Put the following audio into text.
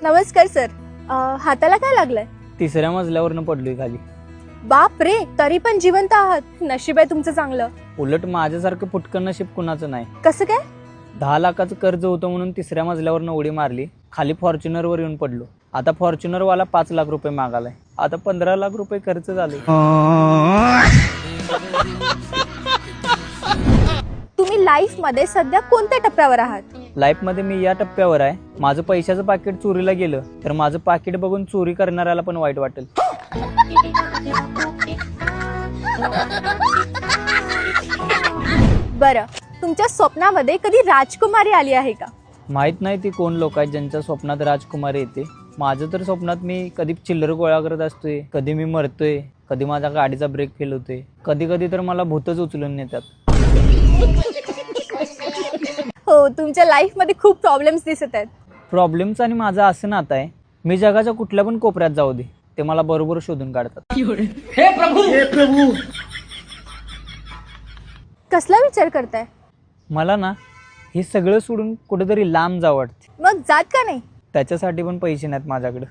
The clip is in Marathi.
नमस्कार सर. हाताला काय लागलंय? तिसऱ्या मजल्यावरनं पडलोय खाली. बाप रे, तरी पण जिवंत आहात. नशीब आहे तुमचं चांगलं. उलट माझ्यासारखं फुटकं नशीब कुणाचं नाही. कसं काय? 10 लाखाचं कर्ज होतं म्हणून तिसऱ्या मजल्यावरनं उडी मारली, खाली फॉर्च्युनरवर येऊन पडलो. आता फॉर्च्युनरवाला 5 लाख रुपये मागालाय. आता 15 लाख रुपये खर्च झाले. तुम्ही लाईफ मध्ये सध्या कोणत्या टप्प्यावर आहात? लाईफमध्ये मी या टप्प्यावर आहे, माझं पैशाचं पाकिट चोरीला गेलं तर माझं पाकिट बघून चोरी करणाऱ्याला पण वाईट वाटेल. बरं, तुमच्या स्वप्नामध्ये कधी राजकुमारी आली आहे का? माहीत नाही ती कोण लोक आहेत ज्यांच्या स्वप्नात राजकुमारी येते. माझं तर स्वप्नात मी कधी चिल्लर गोळा करत असतोय, कधी मी मरतोय, कधी माझ्या गाडीचा ब्रेक फेल होतोय, कधी कधी तर मला भूतच उचलून नेतात. हो, तुमच्या लाईफ मध्ये खूप प्रॉब्लेम्स दिसत आहेत. प्रॉब्लेमचं आणि माझं असं नातं आहे, मी जगाच्या कुठल्या पण कोपऱ्यात जाऊ दे, ते मला बरोबर शोधून काढतात. हे प्रभू कसला विचार करताय? मला ना हे सगळं सोडून कुठेतरी लांब जावं वाटते. मग जात का नाही? त्याच्यासाठी पण पैसे नाहीत माझ्याकडे.